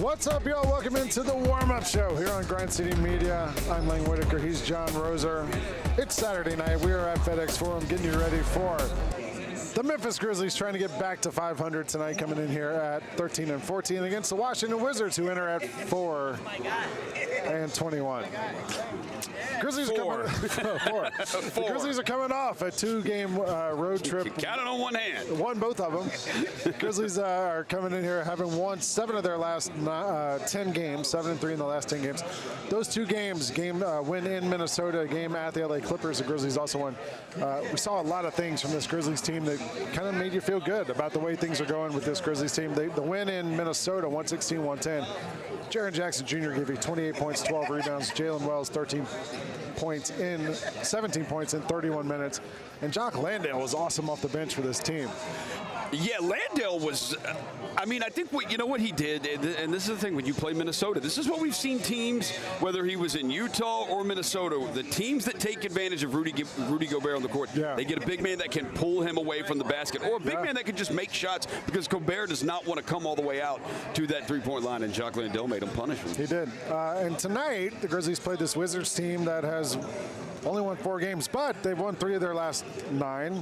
What's up, y'all? Welcome into the warm-up show here on Grind City Media. I'm Lang Whitaker. He's Jon Roser. It's Saturday night. We are at FedEx Forum getting you ready for the Memphis Grizzlies trying to get back to 500 tonight, coming in here at 13-14 against the Washington Wizards, who enter at 4-21. Grizzlies The Grizzlies are coming off a two-game road trip. Count it on one hand. Won both of them. Grizzlies are coming in here having won 7 of their last 10 games, 7-3 in the last 10 games. Those two games, win in Minnesota, a game at the LA Clippers, the Grizzlies also won. We saw a lot of things from this Grizzlies team that kind of made you feel good about the way things are going with this Grizzlies team. The win in Minnesota, 116-110. Jaren Jackson Jr. gave you 28 points, 12 rebounds. Jalen Wells, 17 points in 31 minutes. And Jock Landale was awesome off the bench for this team. Yeah, Landale was, I think you know what he did, and this is the thing, when you play Minnesota, this is what we've seen teams, whether he was in Utah or Minnesota, the teams that take advantage of Rudy Gobert on the court, they get a big man that can pull him away from the basket, or a big man that can just make shots, because Gobert does not want to come all the way out to that three-point line, and Jock Landale made him punish him. He did. And tonight, the Grizzlies played this Wizzards team that has only won 4 games, but they've won 3 of their last 9.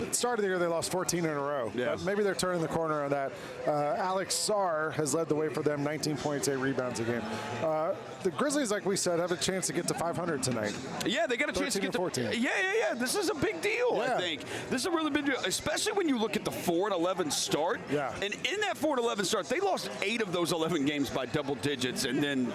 At the start of the year, they lost 14 in a row. Yeah. But maybe they're turning the corner on that. Alex Sarr has led the way for them, 19 points, 8 rebounds a game. The Grizzlies, like we said, have a chance to get to 500 tonight. Yeah, they got a chance to get to 14. Yeah. This is a big deal, I think. This is a really big deal, especially when you look at the 4-11 start. Yeah. And in that 4-11 start, they lost 8 of those 11 games by double digits, and then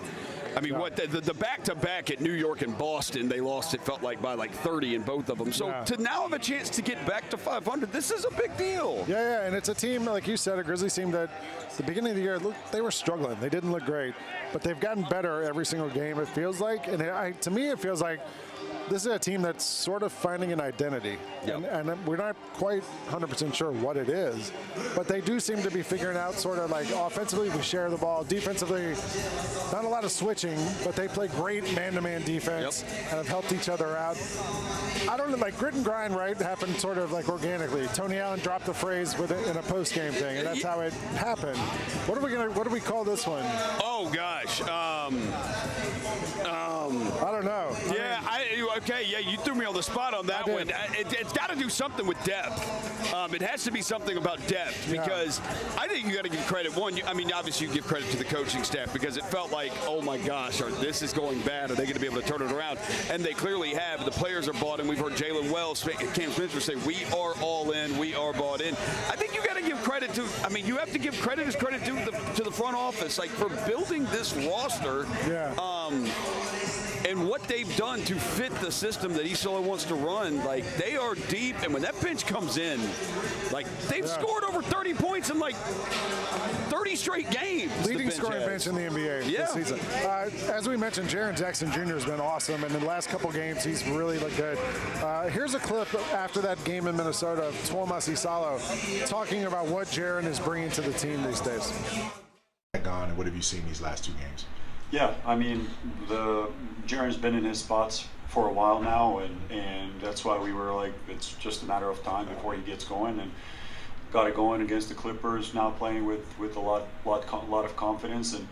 the back-to-back at New York and Boston, they lost, it felt like, by like 30 in both of them. So to now have a chance to get back to 500, this is a big deal. Yeah, and it's a team, like you said, a Grizzlies team that at the beginning of the year, they were struggling. They didn't look great, but they've gotten better every single game, it feels like. And to me, it feels like this is a team that's sort of finding an identity. Yep. And we're not quite 100% sure what it is, but they do seem to be figuring out sort of like offensively, we share the ball. Defensively, not a lot of switching, but they play great man-to-man defense and have helped each other out. I don't know, like grit and grind, right, happened sort of like organically. Tony Allen dropped the phrase in a post-game thing, and that's how it happened. What do we call this one? Oh, gosh. I don't know. You threw me on the spot on that one. It's got to do something with depth. It has to be something about depth, because I think you got to give credit. One, obviously you give credit to the coaching staff, because it felt like, oh my gosh, this is going bad. Are they going to be able to turn it around? And they clearly have. The players are bought in. We've heard Jalen Wells, Cam Spencer say, we are all in. We are bought in. I think you got to give credit to. You have to give credit as credit due to the front office, like for building this roster. And what they've done to fit the system that Easola wants to run, like they are deep, and when that bench comes in, like they've scored over 30 points in like 30 straight games. Leading scoring bench in the NBA this season. As we mentioned, Jaren Jackson Jr. has been awesome, and in the last couple games, he's really looked good. Here's a clip after that game in Minnesota of Tuomas Isalo talking about what Jaren is bringing to the team these days. Gone, and what have you seen these last 2 games? Yeah, Jaren's been in his spots for a while now, and that's why we were like, it's just a matter of time before he gets going, and got it going against the Clippers. Now playing with a lot of confidence, and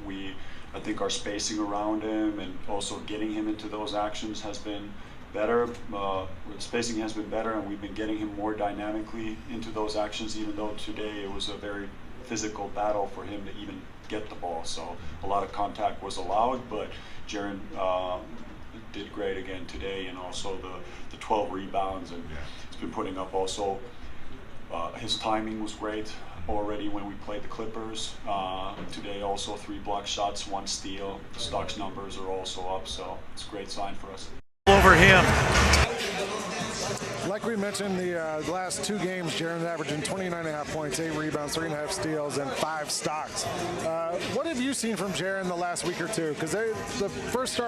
I think our spacing around him and also getting him into those actions has been better. Spacing has been better, and we've been getting him more dynamically into those actions. Even though today it was a very physical battle for him to even get the ball, so a lot of contact was allowed, but Jaren did great again today, and also the 12 rebounds, and he's been putting up also. His timing was great already when we played the Clippers. Today also 3 block shots, 1 steal. The Stocks numbers are also up, so it's a great sign for us. Over him. Like we mentioned, the last 2 games, Jaren's averaging 29.5 points, 8 rebounds, 3.5 steals, and 5 stocks. What have you seen from Jaren the last week or two? Because the first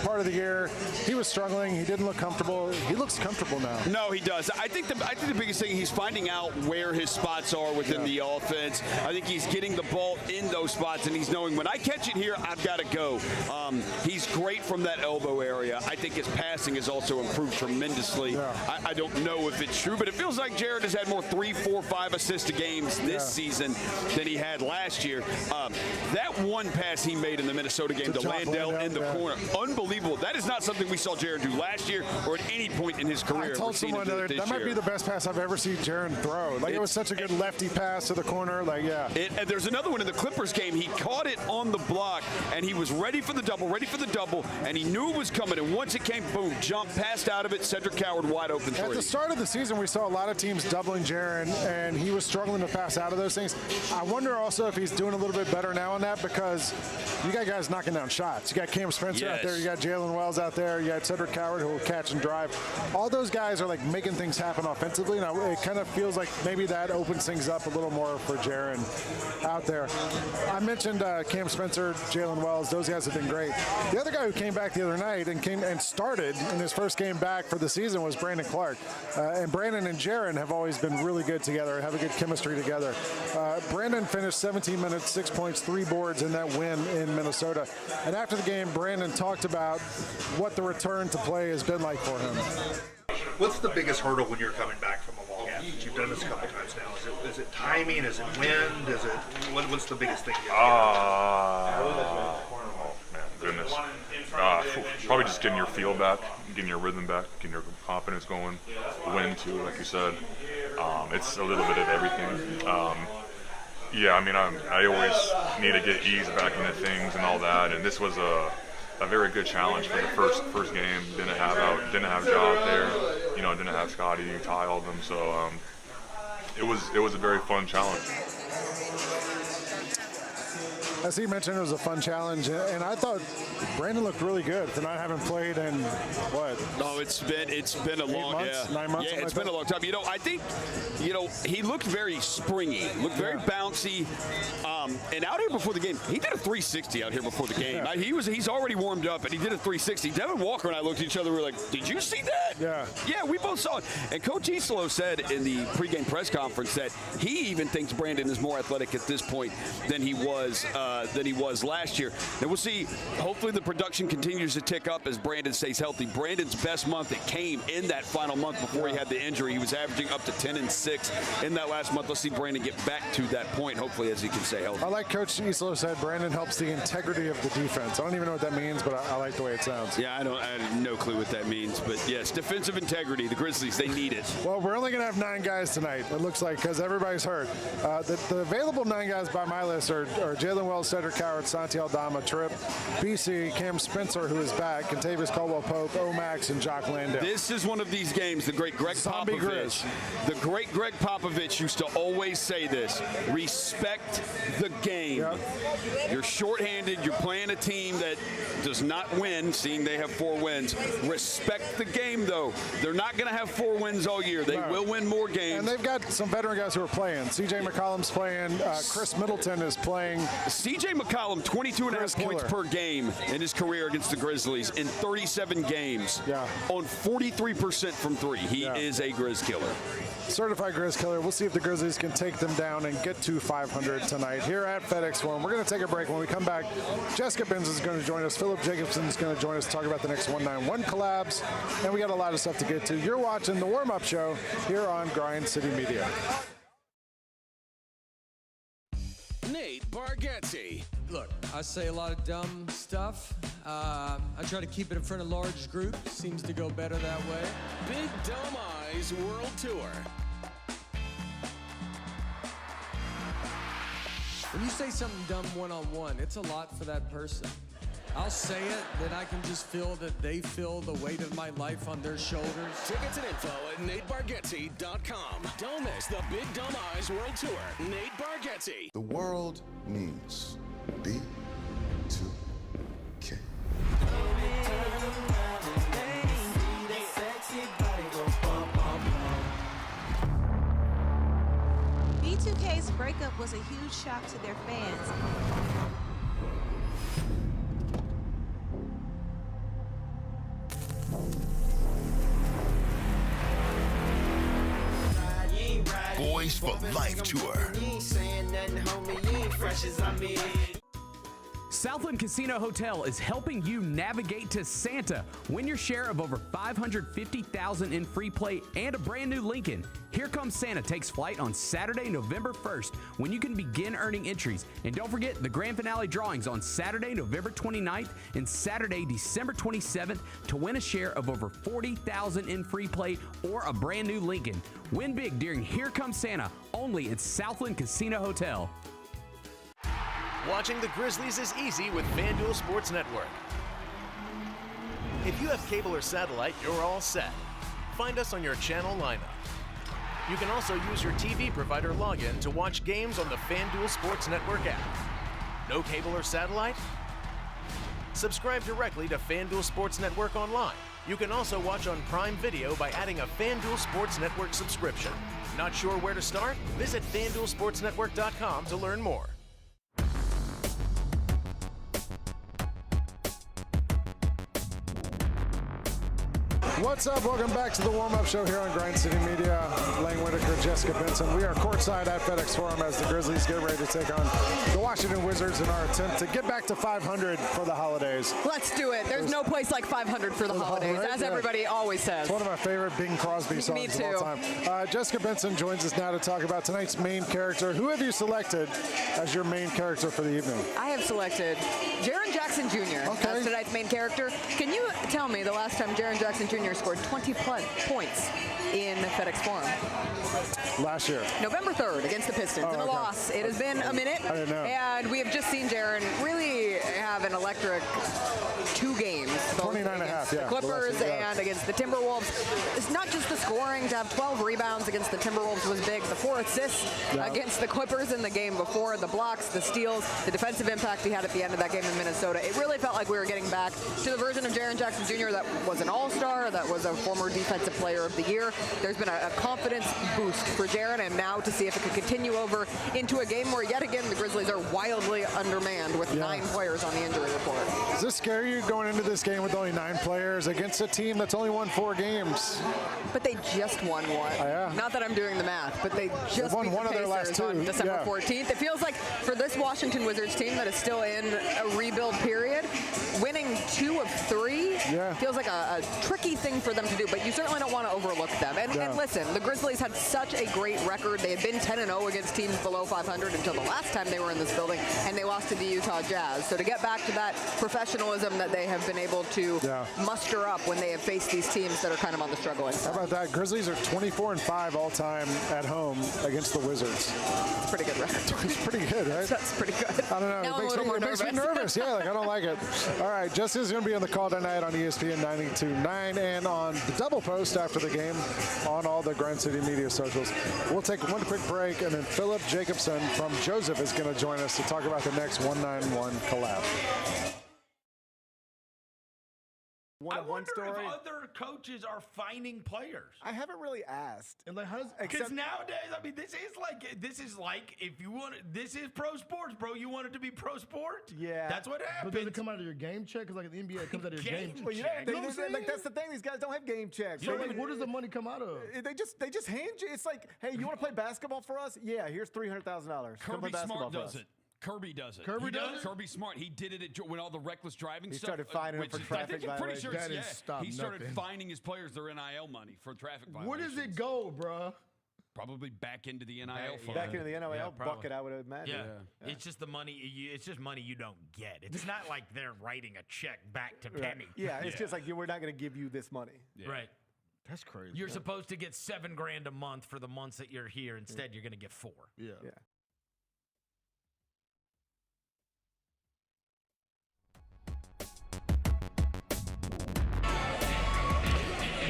part of the year, he was struggling. He didn't look comfortable. He looks comfortable now. No, he does. I think the biggest thing, he's finding out where his spots are within the offense. I think he's getting the ball in those spots, and he's knowing when I catch it here, I've got to go. He's great from that elbow area. I think his passing has also improved tremendously. I don't don't know if it's true, but it feels like Jaren has had more 3, 4, 5 assist games this season than he had last year. That one pass he made in the Minnesota game to Landell in the corner, unbelievable. That is not something we saw Jaren do last year or at any point in his career. I told someone that might be the best pass I've ever seen Jaren throw. Like, it was such a good lefty pass to the corner. Like, and there's another one in the Clippers game. He caught it on the block, and he was ready for the double, and he knew it was coming. And once it came, boom, jump, passed out of it. Cedric Coward wide open three. At the start of the season, we saw a lot of teams doubling Jaren, and he was struggling to pass out of those things. I wonder also if he's doing a little bit better now on that, because you got guys knocking down shots. You got Cam Spencer out there. You got Jalen Wells out there. You got Cedric Coward who will catch and drive. All those guys are like making things happen offensively. Now it kind of feels like maybe that opens things up a little more for Jaren out there. I mentioned Cam Spencer, Jalen Wells. Those guys have been great. The other guy who came back the other night and started in his first game back for the season was Brandon Clarke. And Brandon and Jaren have always been really good together, have a good chemistry together. Brandon finished 17 minutes, 6 points, 3 boards in that win in Minnesota. And after the game, Brandon talked about what the return to play has been like for him. What's the biggest hurdle when you're coming back from a long absence? You've done this a couple times now. Is it timing? Is it wind? Is it what's the biggest thing? Oh man, goodness. Probably just getting your feel back, getting your rhythm back, getting your confidence going. Wind too, like you said. It's a little bit of everything. Yeah, I mean, I always need to get ease back into things and all that, and this was a very good challenge for the first game. Didn't have Job there, didn't have Scotty, Ty, all of them. So it was a very fun challenge. As he mentioned, it was a fun challenge, and I thought Brandon looked really good for not having played in what? No, it's been a long 9 months. Yeah, it's been a long time. I think he looked very springy, looked very bouncy, and out here before the game, he did a 360 out here before the game. He's already warmed up, and he did a 360. Devin Walker and I looked at each other. We were like, "Did you see that?" Yeah, we both saw it. And Coach Isolo said in the pregame press conference that he even thinks Brandon is more athletic at this point than he was last year. And we'll see. Hopefully the production continues to tick up as Brandon stays healthy. Brandon's best month, it came in that final month before he had the injury. He was averaging up to 10 and 6 in that last month. Let's see Brandon get back to that point, hopefully, as he can stay healthy. I like Coach Isolo said Brandon helps the integrity of the defense. I don't even know what that means, but I like the way it sounds. Yeah, I have no clue what that means. But yes, defensive integrity. The Grizzlies, they need it. Well, we're only going to have 9 guys tonight, it looks like, because everybody's hurt. The available 9 guys by my list are Jalen Wells, Cedric Coward, Santi Aldama, Tripp, BC, Cam Spencer, who is back, Contavious Caldwell-Pope, Omax, and Jock Landale. This is one of these games, the great Greg Popovich. The great Greg Popovich used to always say this: respect the game. Yep. You're shorthanded, you're playing a team that does not win, seeing they have 4 wins. Respect the game, though. They're not going to have 4 wins all year. They will win more games. And they've got some veteran guys who are playing. C.J. McCollum's playing. Chris Middleton is playing. C.J. McCollum, 22.5 points per game in his career against the Grizzlies in 37 games on 43% from 3. He is a Grizz killer. Certified Grizz killer. We'll see if the Grizzlies can take them down and get to 500 tonight here at FedEx Forum. We're going to take a break. When we come back, Jessica Benson is going to join us. Philip Jacobson is going to join us to talk about the next 191 collabs. And we got a lot of stuff to get to. You're watching the warm-up show here on Grind City Media. Nate Bargatze. Look, I say a lot of dumb stuff. I try to keep it in front of large groups. Seems to go better that way. Big Dumb Eyes World Tour. When you say something dumb one-on-one, it's a lot for that person. I'll say it, then I can just feel that they feel the weight of my life on their shoulders. Tickets and info at NateBargatze.com. Don't miss the Big Dumb Eyes World Tour. Nate Bargatze. The world needs B2K. B2K's breakup was a huge shock to their fans. Boys for Life Tour. Southland Casino Hotel is helping you navigate to Santa. Win your share of over $550,000 in free play and a brand new Lincoln. Here Comes Santa takes flight on Saturday, November 1st, when you can begin earning entries. And don't forget the grand finale drawings on Saturday, November 29th and Saturday, December 27th to win a share of over $40,000 in free play or a brand new Lincoln. Win big during Here Comes Santa, only at Southland Casino Hotel. Watching the Grizzlies is easy with FanDuel Sports Network. If you have cable or satellite, you're all set. Find us on your channel lineup. You can also use your TV provider login to watch games on the FanDuel Sports Network app. No cable or satellite? Subscribe directly to FanDuel Sports Network online. You can also watch on Prime Video by adding a FanDuel Sports Network subscription. Not sure where to start? Visit FanDuelSportsNetwork.com to learn more. What's up? Welcome back to the warm-up show here on Grind City Media. Lang Whitaker, Jessica Benson. We are courtside at FedEx Forum as the Grizzlies get ready to take on the Washington Wizards in our attempt to get back to 500 for the holidays. Let's do it. There's no place like 500 for the holidays, right? as everybody always says. It's one of my favorite Bing Crosby songs of all time. Jessica Benson joins us now to talk about tonight's main character. Who have you selected as your main character for the evening? I have selected Jaren Jackson Jr. as tonight's main character. Can you tell me the last time Jaren Jackson Jr. scored 20 points in FedEx Forum? Last year. November 3rd against the Pistons in a loss. It has been a minute. I didn't know. And we have just seen Jaren really have an electric 2 games. 29 and a half, the Clippers and against the Timberwolves. It's not just the scoring. To have 12 rebounds against the Timberwolves was big. The 4 assists against the Clippers in the game before. The blocks, the steals, the defensive impact he had at the end of that game in Minnesota. It really felt like we were getting back to the version of Jaren Jackson Jr. that was an all-star, that was a former defensive player of the year. There's been a confidence boost for Jaren, and now to see if it could continue over into a game where yet again the Grizzlies are wildly undermanned with 9 players on the injury report. Does this scare you going into this game with only 9 players against a team that's only won 4 games? But they just won one. Not that I'm doing the math, but they just won beat one the of their last Pacers 2 on December 14th. It feels like for this Washington Wizards team that is still in a rebuild period, winning 2 of 3 feels like a tricky thing for them to do, but you certainly don't want to overlook them. And listen, the Grizzlies had such a great record. They had been 10-0 against teams below 500 until the last time they were in this building, and they lost to the Utah Jazz. So to get back to that professionalism that they have been able to muster up when they have faced these teams that are kind of on the struggling side. How about that? Grizzlies are 24-5 all time at home against the Wizards. It's a pretty good record. It's pretty good, right? That's pretty good. I don't know. Now It makes me nervous. Yeah, like I don't like it. All right, Jessica's going to be on the call tonight on ESPN 92.9 and on the double post after the game on all the Grind City Media socials. We'll take one quick break, and then Philip Jacobson from Joseph is going to join us to talk about the next 191 collab. I wonder if other coaches are finding players. I haven't really asked. And like, because nowadays, I mean, this is like if you want it, this is pro sports, bro. You want it to be pro sport? Yeah, that's what happens. But does it come out of your game check? Because like in the NBA, it comes out of your game check. Well, like that's the thing. These guys don't have game checks. So like, where does the money come out of? They just hand you. It's like, hey, you want to play basketball for us? Yeah, here's $300,000. Kirby Smart does it. Kirby does it. Kirby does it? Kirby Smart. He did it when all the reckless driving he stuff. Started fining him for traffic violations. Pretty sure he started fining his players their NIL money for traffic violations. Where does it go, bro? Probably back into the NIL fund. Back into the NIL bucket, I would imagine. Yeah. It's just the money. It's just money you don't get. It's not like they're writing a check back to Penny. Yeah, it's just like we're not going to give you this money. Right. That's crazy. You're supposed to get $7,000 a month for the months that you're here. Instead, you're going to get 4. Yeah.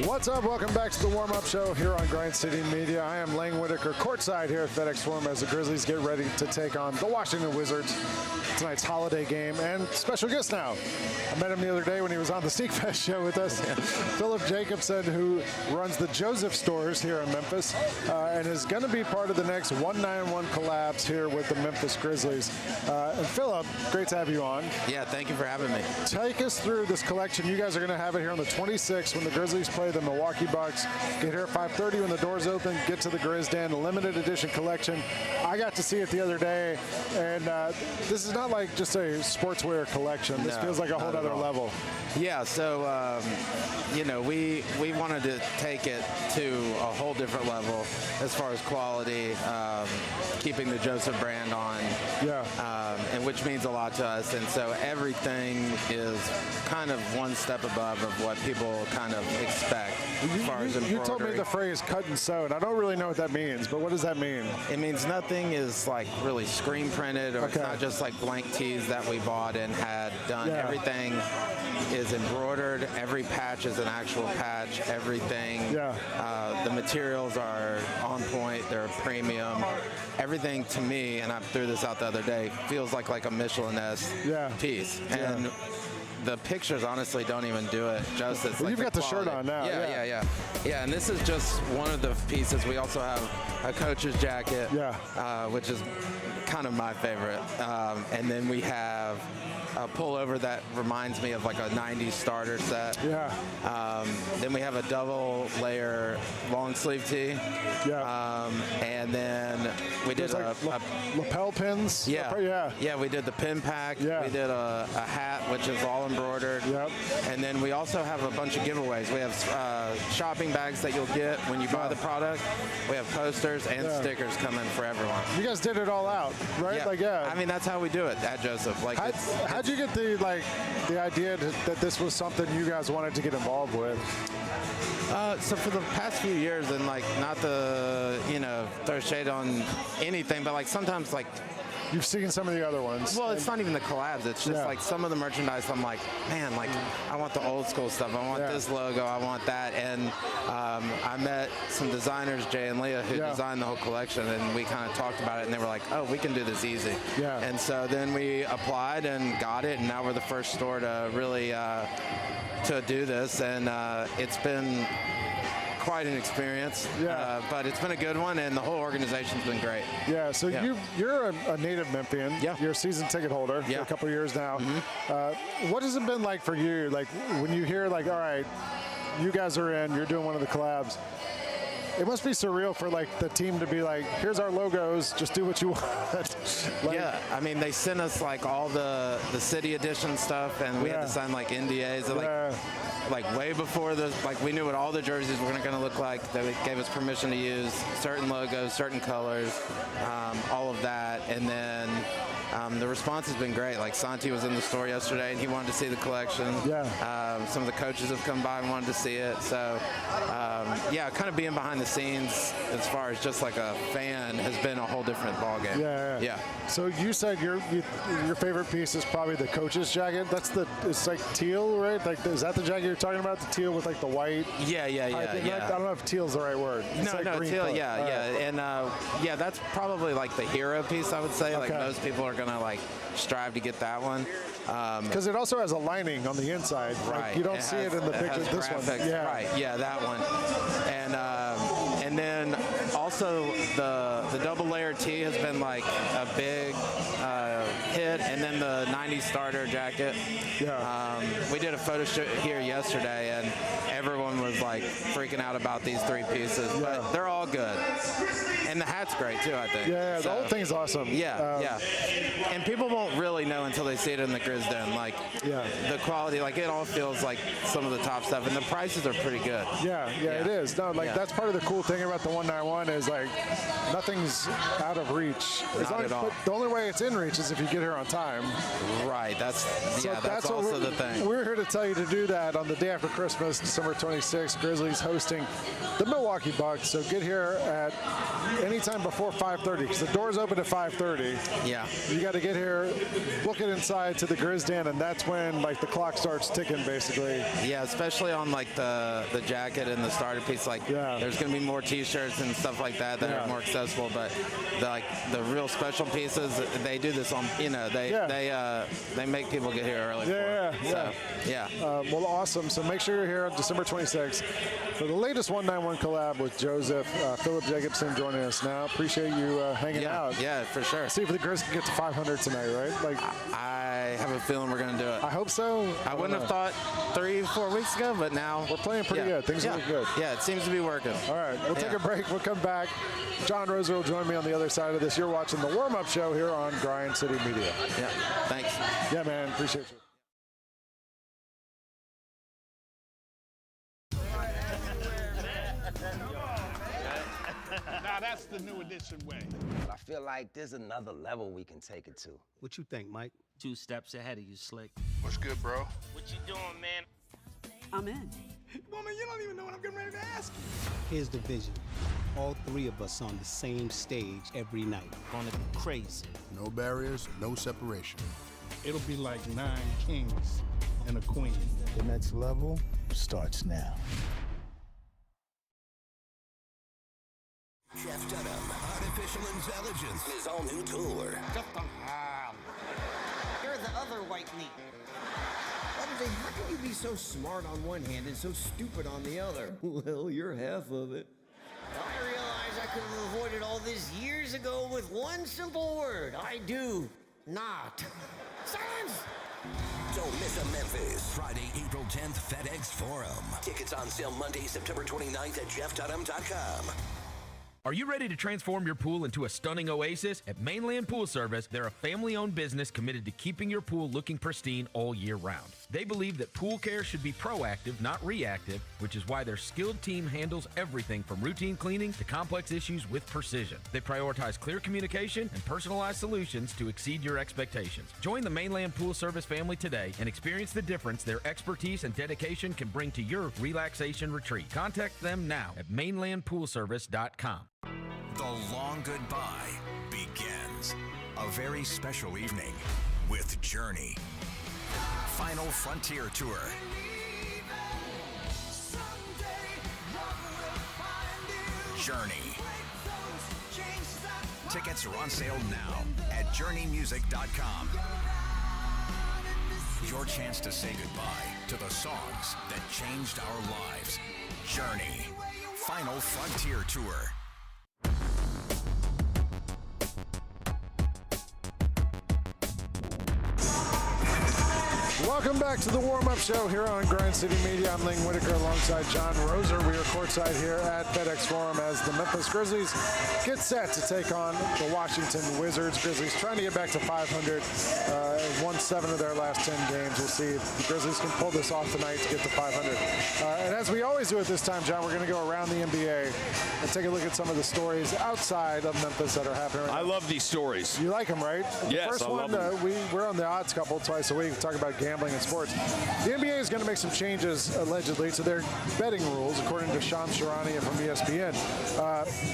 What's up? Welcome back to the warm-up show here on Grind City Media. I am Lang Whitaker, courtside here at FedEx Forum as the Grizzlies get ready to take on the Washington Wizards. Tonight's holiday game and special guest now. I met him the other day when he was on the Sneak Fest show with us. Philip Jacobson, who runs the Joseph stores here in Memphis and is going to be part of the next 191 collabs here with the Memphis Grizzlies. And Philip, great to have you on. Yeah, thank you for having me. Take us through this collection. You guys are going to have it here on the 26th when the Grizzlies play play the Milwaukee Bucks. Get here at 5:30 when the doors open. Get to the Grizz Den, a limited edition collection. I got to see it the other day, and this is not like just a sportswear collection. This feels like a whole other level. Yeah, so, you know, we wanted to take it to a whole different level as far as quality, keeping the Joseph brand on, and which means a lot to us. And so everything is kind of one step above of what people kind of expect as far as embroidery. You told me the phrase cut and sew, and I don't really know what that means, but what does that mean? It means nothing is like really screen printed, or it's not just like blank tees that we bought and had done. Everything is embroidered. Every patch is an actual patch. Everything. The materials are on point. They're premium. Everything to me, and I threw this out the other day, feels like a Michelin-esque piece. And the pictures honestly don't even do it justice. Well, you've got the shirt on now. Yeah, and this is just one of the pieces. We also have a coach's jacket, which is kind of my favorite. And then we have a pullover that reminds me of like a 90s starter set. Then we have a double layer long sleeve tee. And then we did lapel pins. Yeah, we did the pin pack. We did a hat, which is all embroidered. And then we also have a bunch of giveaways. We have shopping bags that you'll get when you buy the product. We have posters and stickers coming for everyone. You guys did it all out, right? I mean, that's how we do it at Joseph. Like, how'd you get the idea that this was something you guys wanted to get involved with? So for the past few years, and like not to throw shade on anything, but like sometimes like you've seen some of the other ones. Well, it's not even the collabs. It's just like some of the merchandise. I'm like, man, like I want the old school stuff. I want this logo. I want that. And I met some designers, Jay and Leah, who designed the whole collection, and we kind of talked about it. And they were like, oh, we can do this easy. And so then we applied and got it, and now we're the first store to really to do this, and it's been quite an experience, but it's been a good one, and the whole organization's been great. So you're a native Memphian. You're a season ticket holder for a couple of years now. What has it been like for you? Like when you hear like, all right, you guys are in, you're doing one of the collabs. It must be surreal for like the team to be like, here's our logos, just do what you want. I mean, they sent us like all the city edition stuff, and we had to sign like NDAs. Like way before we knew what all the jerseys were going to look like. They gave us permission to use certain logos, certain colors, all of that, and then the response has been great. Like Santi was in the store yesterday, and he wanted to see the collection. Some of the coaches have come by and wanted to see it. So kind of being behind the scenes as far as just like a fan has been a whole different ballgame. So you said your favorite piece is probably the coach's jacket. It's like teal, right? Like is that the jacket you're talking about? The teal with like the white. Yeah. I don't know if teal's the right word. It's no, teal. And that's probably like the hero piece, I would say. Like most people are gonna like strive to get that one. Because it also has a lining on the inside. Like you don't see it in the picture. This one. That one. And then also the double layer tee has been like a big hit, and then the 90s starter jacket. We did a photo shoot here yesterday, and everyone was like freaking out about these three pieces, but they're all good. And the hat's great too, I think. The whole thing's awesome. And people won't really know until they see it in the Grizz Den. Like the quality, like it all feels like some of the top stuff, and the prices are pretty good. It is. No, that's part of the cool thing about the 191 is like nothing's out of reach. Not at all. The only way it's in reach is if you get here on time. Right. That's also the thing. We're here to tell you to do that on the day after Christmas, December 26th. Grizzlies hosting the Milwaukee Bucks. So get here at any time before 5:30 because the doors open at 5:30. You got to get here, book it inside to the Grizz Den, and that's when like the clock starts ticking basically. Especially on like the jacket and the starter piece. Like there's going to be more T-shirts and stuff like that are more accessible, but the real special pieces, they do this on they make people get here early. Well, awesome. So make sure you're here on December 26th. for the latest 191 collab with Joseph. Philip Jacobson joining us now. Appreciate you hanging out. Yeah, for sure. See if the Grizzlies can get to 500 tonight, right? Like, I have a feeling we're going to do it. I hope so. I wouldn't have thought 3-4 weeks ago, but now we're playing pretty good. Things look good. Yeah, it seems to be working. All right, we'll take a break. We'll come back. Jon Roser will join me on the other side of this. You're watching the warm-up show here on Grind City Media. Yeah, thanks. Yeah, man. Appreciate you. Now that's the new edition way. I feel like there's another level we can take it to. What you think, Mike? 2 steps ahead of you, Slick. What's good, bro? What you doing, man? I'm in. Woman, you don't even know what I'm getting ready to ask you. Here's the vision. All 3 of us on the same stage every night. Gonna be crazy. No barriers, no separation. It'll be like 9 kings and a queen. The next level starts now. Jeff Dunham, Artificial Intelligence, his all-new tour. You're the other white meat. How can you be so smart on one hand and so stupid on the other? Well, you're half of it. I realize I could have avoided all this years ago with one simple word. I do not. Silence! Don't miss a Memphis. Friday, April 10th, FedEx Forum. Tickets on sale Monday, September 29th at jeffdunham.com. Are you ready to transform your pool into a stunning oasis? At Mainland Pool Service, they're a family-owned business committed to keeping your pool looking pristine all year round. They believe that pool care should be proactive, not reactive, which is why their skilled team handles everything from routine cleaning to complex issues with precision. They prioritize clear communication and personalized solutions to exceed your expectations. Join the Mainland Pool Service family today and experience the difference their expertise and dedication can bring to your relaxation retreat. Contact them now at mainlandpoolservice.com. The long goodbye begins. A very special evening with Journey. Final Frontier Tour. Journey. Tickets are on sale now at journeymusic.com. Your chance to say goodbye to the songs that changed our lives. Journey. Final Frontier Tour. Welcome back to the warm-up show here on Grind City Media. I'm Lang Whitaker alongside Jon Roser. We are courtside here at FedEx Forum as the Memphis Grizzlies get set to take on the Washington Wizzards. Grizzlies trying to get back to 500. Won 7 of their last 10 games. We'll see if the Grizzlies can pull this off tonight to get to 500. And as we always do at this time, Jon, we're going to go around the NBA and take a look at some of the stories outside of Memphis that are happening right now. I love these stories. You like them, right? Yes, the first I one, love them. We're on the odds couple twice a week. We talk about gambling and sports. The NBA is going to make some changes, allegedly, to their betting rules, according to Shams Charania from ESPN.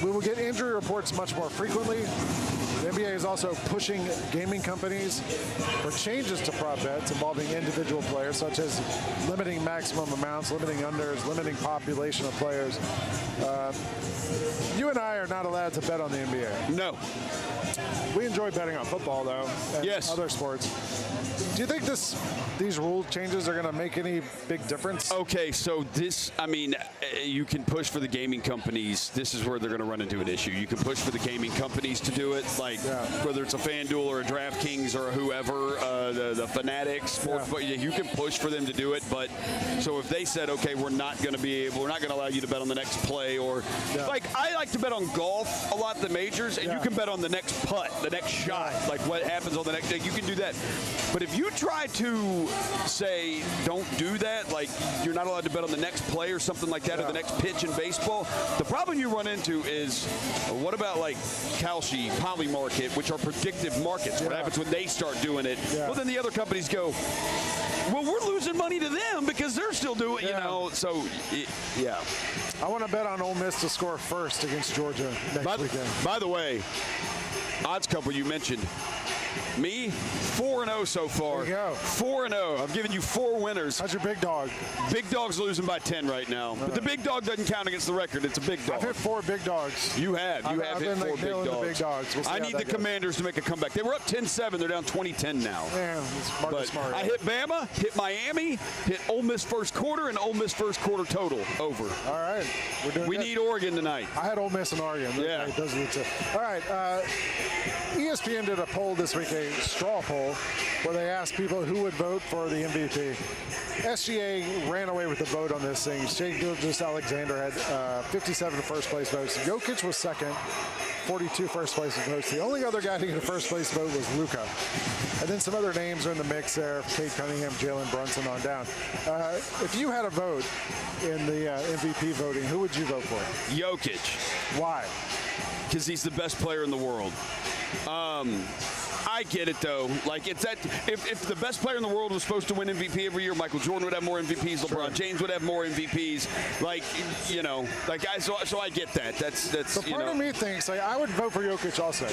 We will get injury reports much more frequently. The NBA is also pushing gaming companies for changes to prop bets involving individual players, such as limiting maximum amounts, limiting unders, limiting population of players. You and I are not allowed to bet on the NBA. No. We enjoy betting on football, though, and yes. other sports. Do you think these rule changes are going to make any big difference? Okay, so you can push for the gaming companies. This is where they're going to run into an issue. You can push for the gaming companies to do it, whether it's a FanDuel or a DraftKings or whoever, the Fanatics, but you can push for them to do it. But so if they said, okay, we're not going to allow you to bet on the next play, or I like to bet on golf a lot, the majors, and you can bet on the next putt, the next shot, like what happens on the next day. You can do that. But if you try to say don't do that, like you're not allowed to bet on the next play or something like that, or the next pitch in baseball, the problem you run into is what about like Kalshi, Polymarket, which are predictive markets? What happens when they start doing it? Well, then the other companies go, well, we're losing money to them because they're still doing, so yeah. I want to bet on Ole Miss to score first against Georgia next weekend. By the way, odds couple you mentioned, Me, 4-0 so far. There you go. 4-0. I've given you 4 winners. How's your big dog? Big dog's losing by 10 right now. But the big dog doesn't count against the record. It's a big dog. I've hit 4 big dogs. You have. You I've have hit been 4 big dogs. The big dogs. We'll see I how need that the goes. Commanders to make a comeback. They were up 10-7. They're down 20-10 now. Yeah, it's Marcus But Smart. I hit Bama, hit Miami, hit Ole Miss first quarter, and Ole Miss first quarter total over. All right. We need Oregon tonight. I had Ole Miss and Oregon. Yeah. Those are the two. All right. ESPN did a poll this week, a straw poll, where they asked people who would vote for the MVP. SGA ran away with the vote on this thing. Shai Gilgeous-Alexander had 57 first-place votes. Jokic was second, 42 first-place votes. The only other guy to get a first-place vote was Luka. And then some other names are in the mix there. Cade Cunningham, Jalen Brunson on down. If you had a vote in the MVP voting, who would you vote for? Jokic. Why? Because he's the best player in the world. I get it, though. Like, it's that if the best player in the world was supposed to win MVP every year, Michael Jordan would have more MVPs, LeBron James would have more MVPs. Like, you know, like so I get that. That's but part of me thinks, like, I would vote for Jokic also.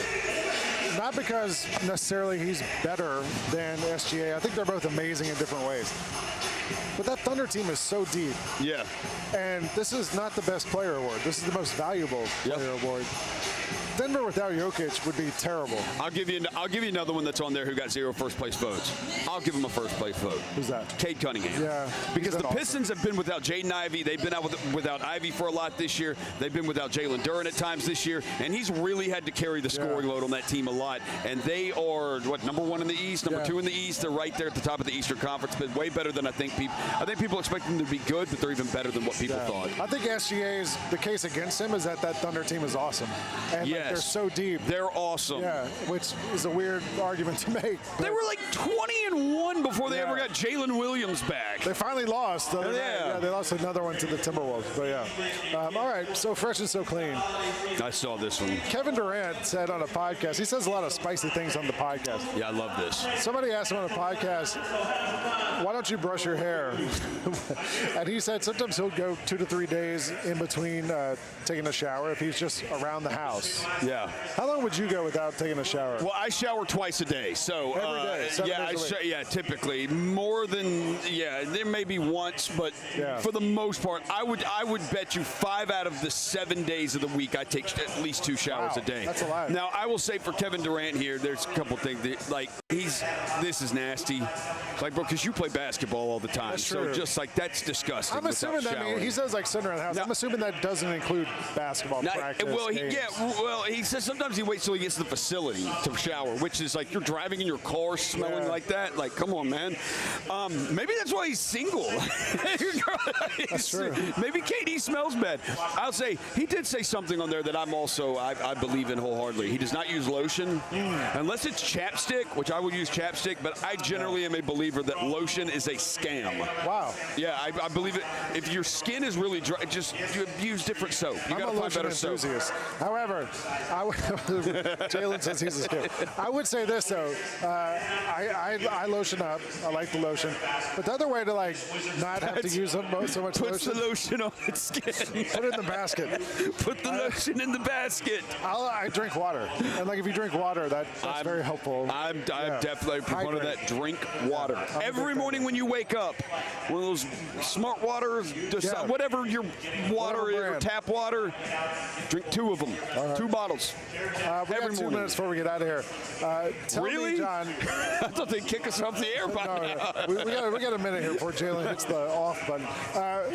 Not because necessarily he's better than SGA. I think they're both amazing in different ways. But that Thunder team is so deep. Yeah. And this is not the best player award. This is the most valuable player award. Denver without Jokic would be terrible. I'll give you another one that's on there who got 0 first-place votes. I'll give him a first-place vote. Who's that? Cade Cunningham. Yeah. Because the Pistons have been without Jaden Ivey. They've been out without Ivey for a lot this year. They've been without Jalen Duren at times this year. And he's really had to carry the scoring load on that team a lot. And they are, number 1 in the East, number 2 in the East. They're right there at the top of the Eastern Conference. But way better than I think people expect them to be good, but they're even better than what people thought. I think SGA's, the case against him is that Thunder team is awesome. And like, they're so deep. They're awesome. Yeah, which is a weird argument to make. They were like 20-1 before they ever got Jalen Williams back. They finally lost. They lost another one to the Timberwolves. But yeah. All right, so fresh and so clean. I saw this one. Kevin Durant said on a podcast, he says a lot of spicy things on the podcast. Yeah, I love this. Somebody asked him on a podcast, why don't you brush your hair? And he said sometimes he'll go 2 to 3 days in between taking a shower if he's just around the house. Yeah. How long would you go without taking a shower? Well, I shower twice a day, so every day, 7 days a week. typically more than there may be once, but for the most part, I would bet you 5 out of the 7 days of the week I take at least 2 showers a day. That's a lot. Now I will say for Kevin Durant here, there's a couple things that, like this is nasty, like bro, because you play basketball all the time, That's so true. just like that's disgusting. I'm assuming that he says like sitting around the house. Now, I'm assuming that doesn't include basketball practice. Well, he says sometimes he waits till he gets to the facility to shower, which is like you're driving in your car smelling like that. Like, come on, man. Maybe that's why he's single. That's true. Maybe KD smells bad. I'll say he did say something on there that I believe in wholeheartedly. He does not use lotion unless it's chapstick, which I would use chapstick. But I generally am a believer that lotion is a scam. Wow. Yeah, I believe it. If your skin is really dry, just use different soap. You got to find better soap. However, Jalen says he's a scam. I would say this though, I lotion up. I like the lotion, but the other way to like not have to use so much Puts lotion. the lotion on its skin. Put it in the basket. Put the lotion in the basket. I drink water, and like if you drink water, that's very helpful. I'm definitely a proponent of that. Drink water every morning when you wake up. One of those smart water, whatever your water is, or tap water. Drink 2 of them, 2 bottles. We have 2 minutes before we get out of here. Tell me, John. I thought they'd kick us off the air by now. We got a minute here before Jalen hits the off button.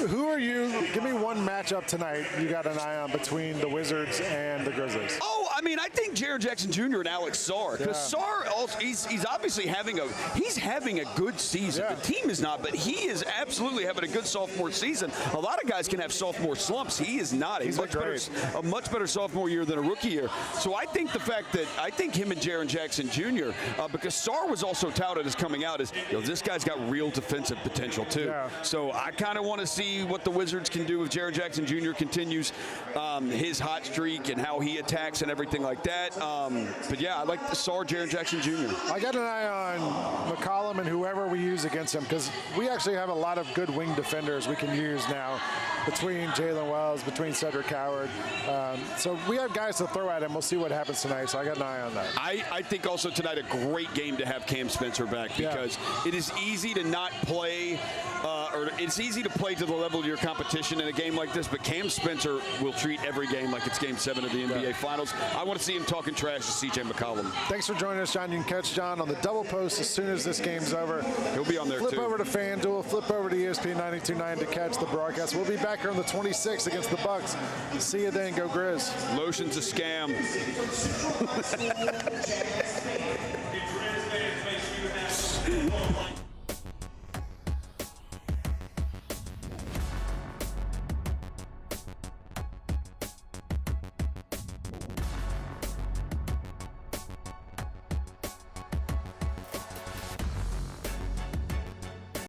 Who are you? Give me one matchup tonight you got an eye on between the Wizzards and the Grizzlies. Oh, I mean, I think Jaren Jackson Jr. and Alex Sarr, because Sarr also he's obviously having a good season. The team is not, but he is absolutely having a good sophomore season. A lot of guys can have sophomore slumps. He is not. He's a much better sophomore year than a rookie year. So I think the fact that him and Jaren Jackson Jr. Because Sarr was also touted as coming out as this guy's got real defensive potential too. Yeah. So I kind of want to see what the Wizards can do if Jaren Jackson Jr. continues his hot streak and how he attacks and everything anything like that. But yeah, I like Sarr, Jaren Jackson Jr. I got an eye on McCollum and whoever we use against him, because we actually have a lot of good wing defenders we can use now between Jalen Wells, between Cedric Howard. So we have guys to throw at him. We'll see what happens tonight. So I got an eye on that. I think also tonight a great game to have Cam Spencer back, because it is easy to not play, or it's easy to play to the level of your competition in a game like this, but Cam Spencer will treat every game like it's Game 7 of the NBA Finals. I want to see him talking trash to C.J. McCollum. Thanks for joining us, John. You can catch John on the double post as soon as this game's over. He'll be on there, flip too. Over to FanDuel, flip over to ESPN 92.9 to catch the broadcast. We'll be back here on the 26th against the Bucks. See you then. Go Grizz. Lotion's a scam.